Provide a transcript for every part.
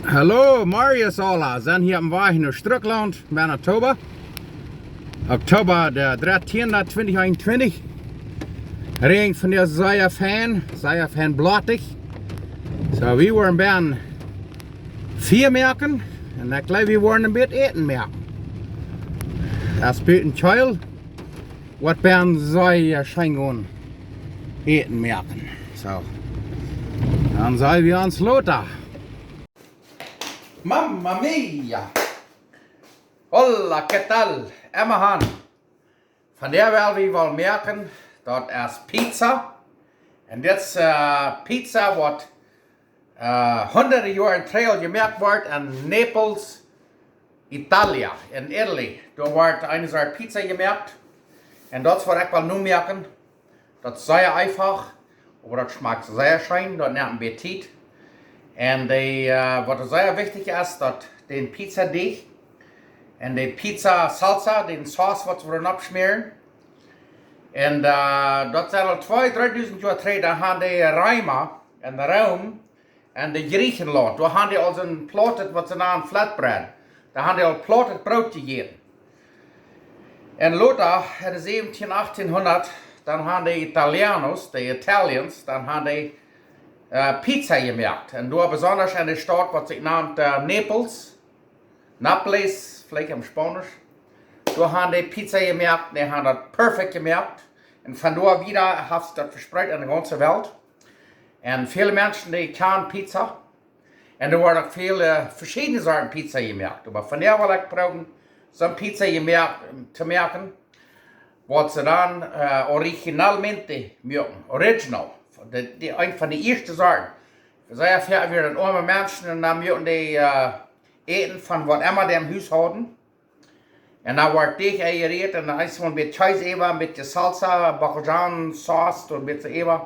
Hallo, Marius alla. Zijn hier am Weg naar Strukland, Manitoba. Oktober der 13. 2021. Regen von der Fan blottig. So, wir waren bijna 4 meäken. En ik geloof we waren een beetje eten meäken. Dat is een child. Wat bijna zij schijnen eten meäken. So. Dan zijn we ons loten. Mamma mia! Hola, ¿qué tal? Emma van der wel we wel merken dat is pizza. En dit is pizza wat honderden jaren terug gemaakt wordt in Naples, Italië, in Italy. Daar wordt een soort pizza gemaakt. En dat is wat ik wel nu merken. Dat is zeer einfach, maar dat smaakt zeer schön, dat neemt een beetje tijd. En wat zeer wichtig is, dat de pizza deeg en de pizza salsa, de saus wat we erop smeren. En dat zijn al 2.000-3.000 jaar terug, dan gaan de Roma en de Rome en de Griechenland, daar gaan die als een plotted, wat ze naam flatbread, daar gaan die al plotted brood gegeten. En later, in de 1700, 1800, dan gaan de Italianos, dan gaan die pizza gemaakt. En door besonders in de stad wat zich naamt Naples, vielleicht im Spanisch. Daar gaan die pizza gemaakt, die gaan dat perfect gemaakt. En vandoor wieder heeft dat verspreid in de ganze Welt. En viele mensen die kennen pizza. En er worden ook veel verschillende soorten pizza gemaakt. Maar van daar wil ik proberen zo'n pizza te maken. Wat ze dan originalmente maken. Original. Een van de eerste soorten. Zij hebben weer een arme mensen en dan maken die eten van wat immer die im huis hadden. En dan wordt dicht geëerd en dan is het een beetje cheese even, een beetje salsa, bacalhau saus, een beetje even.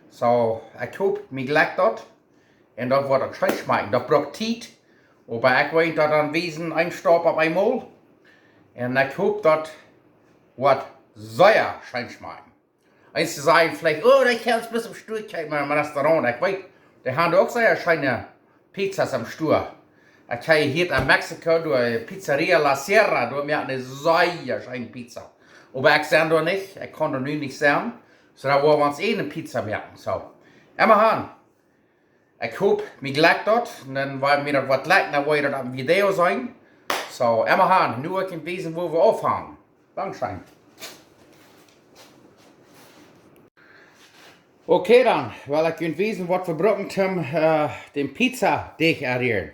Zo, ik hoop, mij gelijk dat. En dat wordt ook schön smaken. Dat braucht tijd. Maar ik weet dat dan wezen een stap op eenmaal. En ik hoop dat wordt zeer schön smaken. Eens te zeggen, vielleicht, oh, dat kan een beetje op stoel kijken in mijn restaurant. Ik weet, die hebben ook zeer schöne pizza's am stoel. Ik ga hier in Mexico door Pizzeria La Sierra, door mir eine sehr schöne Pizza. Aber ich sehe da nicht, ich kann da nu nicht sehen. So da wollen wir uns eine Pizza merken. So, immer ich hoffe, mir gleicht das. Und dann wollen wir das was leiten, dann wollen wir das am Video sein. So, immer nur ich wissen, wo wir aufhören. Dankeschön. Okay dann, weil ich kann wissen, was wir brauchen zum den Pizza-Deeg errieren.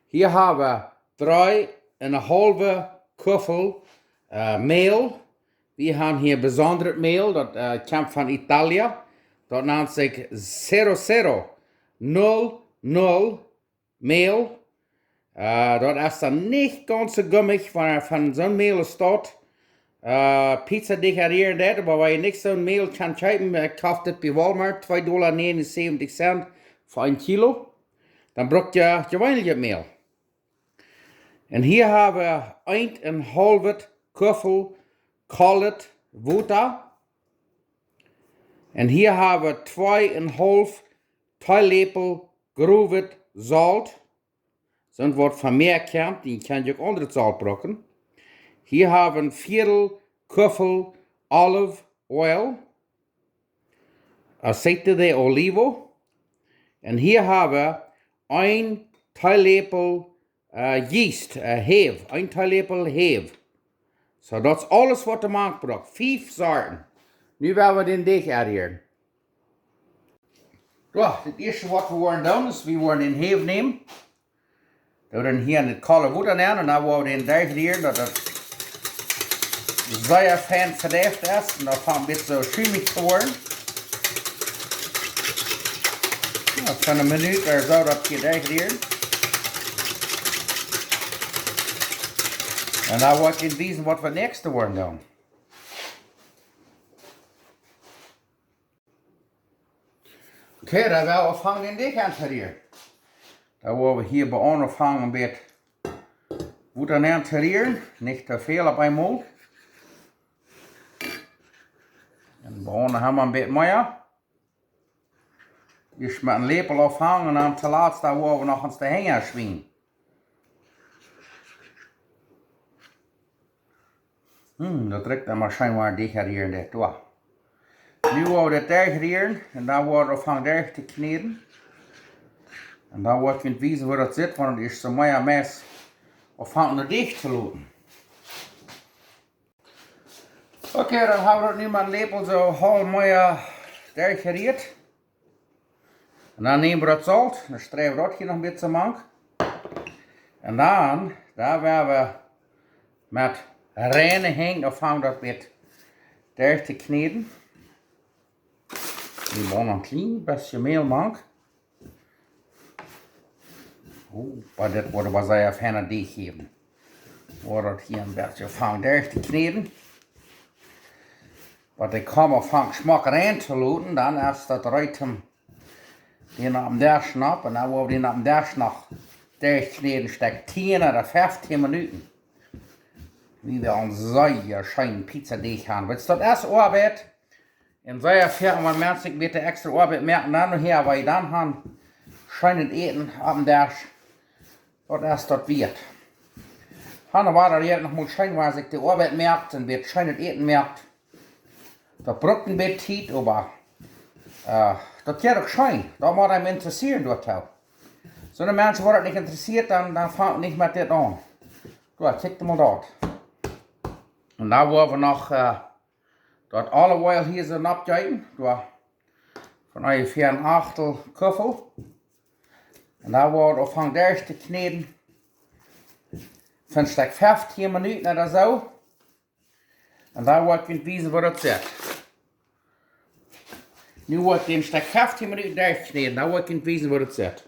Hier haben wir 3,5 Köffel Mehl. Wir haben hier besonderes Mehl, das kommt von Italien. Das nennt sich 00 Mehl. Das ist dann nicht ganz so gummig, weil von so einem Mehl ist dort Pizza dekorieren, aber wenn ihr nicht so ein Mehl kann kaufen, kauft das bei Walmart $2,79 für 1 Kilo. Dann braucht ihr gewöhnliches Mehl. En hier hebben we 1,5 Köffel kallet water. En hier hebben we 2,5 theelepel grovet zout. Zo'n wordt van meer kant, die kan je ook onder het zout brokken. Hier hebben we een 4 Köffel olive oil. Aceite de olivo. En hier hebben we 1 theelepel yeast, heef, 1 theelepel heef. So, dat is alles wat de maak braucht. 5 soorten. Nu willen we den deeg errieren. Ja, het eerste wat we worden doen is, we worden den heef nemen. We worden hier in het koude water nemen en dan worden we den deeg errieren, dat het zeer fijn verdeefd is. En dat gaat een beetje zo schuimig te worden. Ja, van een minuut of zo dat je deeg errieren. En dan wil ik je wijzen wat we next te worden doen. Oké, dan willen we afhangen in die kant hier. Dan willen we hier bij ons afhangen een beetje water neer te rieren. Niet te veel op eenmaal. En bij ons hebben we een beetje meer. Eerst met een lepel afhangen en dan te laatst daar waar we nog eens de hänger schwingen. Dat trekt dan waarschijnlijk dichter hier in dit door. Nu worden we het degraderen en dan wordt het afhangen derg te kneden. En dan wordt je wijzen hoe dat zit, want het is zo mooi mes afhangen dicht te laten. Oké, dan hebben we het nu met een lepel zo heel mooi degraderd. En dan nemen we dat zout, dan strijven we dat hier nog een beetje mank. En dan, daar gaan we met reiniging afhangen dat met derg te kneden. Nu gewoon een klein beetje meel mank. Maar dit wordt wat zij even hen die geven. Wordt het hier een beetje afhangen derg te kneden. Wat ik kom afhangen smak erin te laten, dan als dat eruit hem die naar hem daar snap en dan wordt die naar hem daar nog derg kneden stek 10 oder 15 minuten. Wie wir een zeer schijn pizza deeg gaan. Wat is dat eerst arbeid? En zeer ver, maar mensen ik beetje extra arbeid merken dan nog her, weil dan gaan schijn het eten op hem daar. Wat erst dat wird. Han war er jetzt noch mal schön, weil sich die Arbeit merkt und wird schön das Eten merkt. Das Brücken wird tief, aber das geht doch schön. Da muss einem interessieren dort auch. So eine Menschen, wo das nicht interessiert, dann fangen nicht mit das an. Du, kick mal dort. Und da wollen wir noch dort alle Oil hier so abgeben. Du, von ungefähr ein Achtel Köffel. Und da wollen wir aufhängen, der zu kneten. Van stek 15 minuten oder so. En dan wordt je wijzen wat het zit. Nu wordt je een stek 15 minuten doorgesneden. Dan wordt je wijzen wat het zit.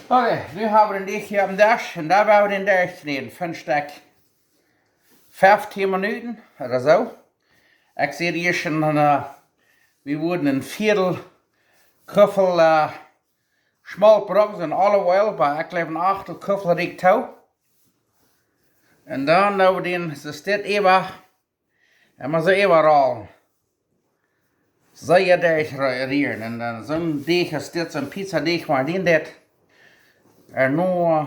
Oké, nu hebben we een dichtje op de dash. En daar hebben we den doorgesneden. Van stek 15 minuten oder zo. Ik zie hier schon, we worden een viertel kuffel Schmalbrocken en olive oil, maar ik leef een achtel kuffel dik toe. En dan doen we den, zo dit even, en maar zo even rollen. Zeer degraderen. En dan zo'n deeg is dit, zo'n pizza deeg, maar die dit er nu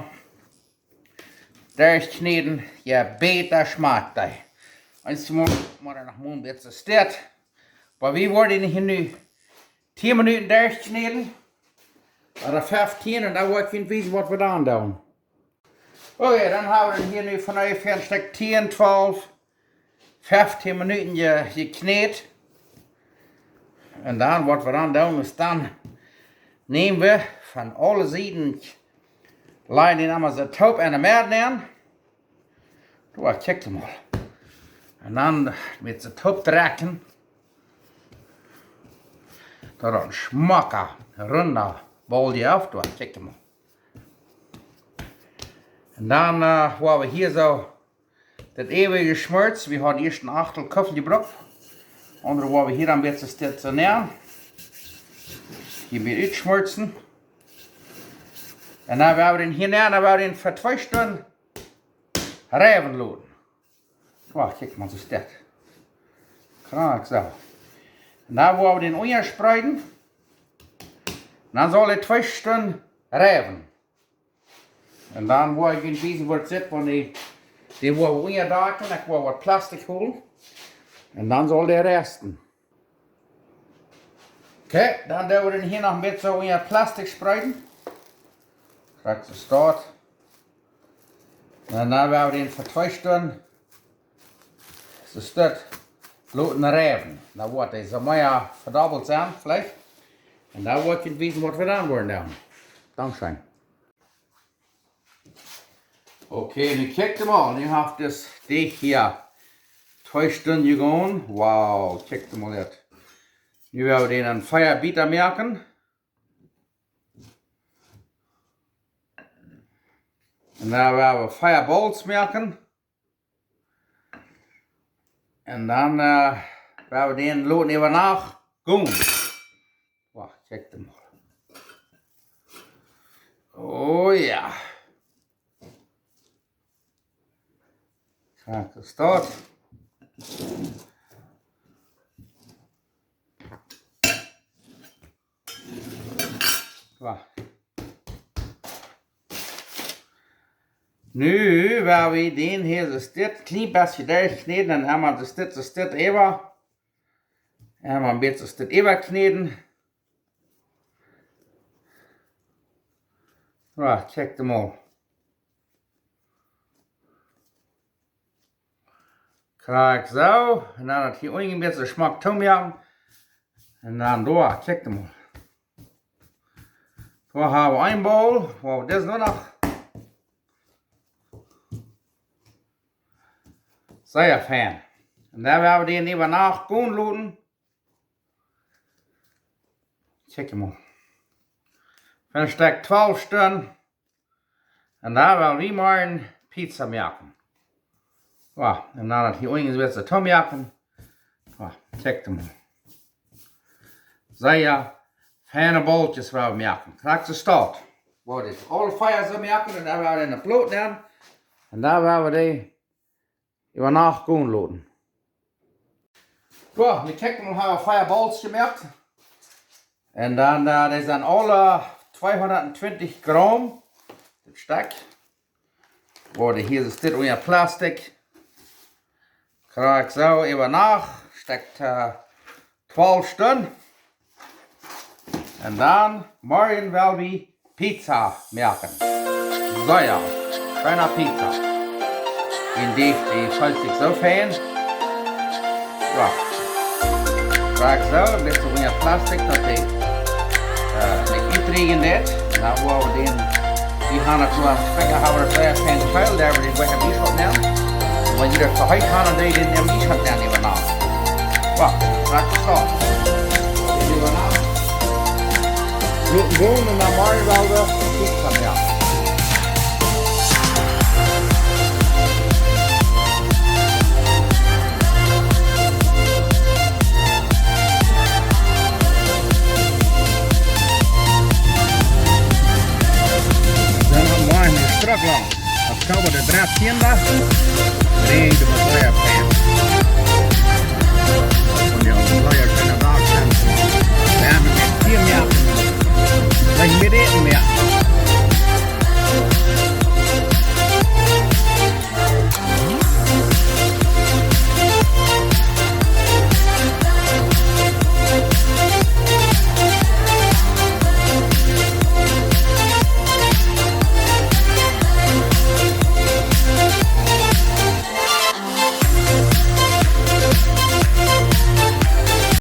durchkneden, ja beter smaakt hij. Als je maar nog een beetje stit. Maar we worden hier nu 10 minuten durchkneden. Oder 15 en dan wordt je wijzen wat we dan doen. Oké, dan hebben we hier nu van ungefähr een stuk 10, 12, 15 minuten gekneed. En dan wat we dan doen is dan nemen we van alle zijden, leggen die allemaal zo top en de meer neer. Doe, kijk hem mal. En dan met de top trekken. Dat een smakker, runde bolje af, doe, kijk hem mal. En dan waar we hier zo dat eeuwige schmurts, we hadden eerst een achtel kuffel gebruikt. Andere waar we hier een beetje stationeren. Hier weer uitschmurtsen. En dan werden we den hier neer, dan werden we den voor 2 stunden rijven laten. Wacht, kijk maar, zo is dit. Kijk zo. En dan worden we den onderspreiden. Dan zal het 2 stunden rijven. En dan word ik in wijzen waar het zit, want die worden onderdaken. Ik wil wat plastic holen. En dan zal die resten. Oké, dan doen we den hier nog een beetje zo in het plastic spreiden. Kijk, zo staat. En dan werden we den voor 2 stunden zo stuk laten rijven. Dan wordt hij zo mooi verdubbeld zijn, vlees. En dan wordt je wijzen wat we dan worden doen. Dankzij. Oké, nu kijk mal, nu heeft dus dit hier 2 stunden gegaan. Wauw, kijk mal dit. Nu werden we den een Feierbieter merken. En dan werden we Fireballs merken. En dan werden we den laten even nach gaan. Wacht, kijk mal. Oh ja. Kijk, dat staat. Så. Nu vil vi den her så stedt, klipasje der kneden, en har man så stedt over. En man bet så stedt over kneden. Så, check dem all. Kijk zo, en dan het hier een beetje smaak tomjang. En dan door, check dem all. Zo hebben we een bol, waar we dit nog. Zeer fijn. En dan hebben we die even nach koen laten. Check hem al. Van stek 12 stunden. En daar willen we maar een pizza maken. Ja, en dan het hier ongeveer weer te maken. Ja, check hem al. Zeer fijne bolletjes willen we maken. Krijg ze start. Wat is alle fire zo maken en daar willen we in de ploot nemen. En daar willen we die even nach koen laten. Ja, we kijken nog hebben fireballs gemaakt. En dan, dat is dan alle 220 gram. Het stek. Worden hier zit onder plastic. Krijg zo even nach. Stekt 12 stunden. En dan morgen willen we pizza maken. Zo ja, kleine pizza. In die valt zich zo fijn. Ja. Krijg zo, een beetje onder plastic dat die niet regen dit. Nou waar we die gaan het gewoon spreken houden er geen vuil daar we die weg hebben iets nemen. Wanneer je er verhuid gaan en die nemen iets wat nemen even na. Wacht, krijg je zo. Even na. Laten doen en dan morgen wel de pizza maken. Strak lang. Dat kan we de draad zien daar.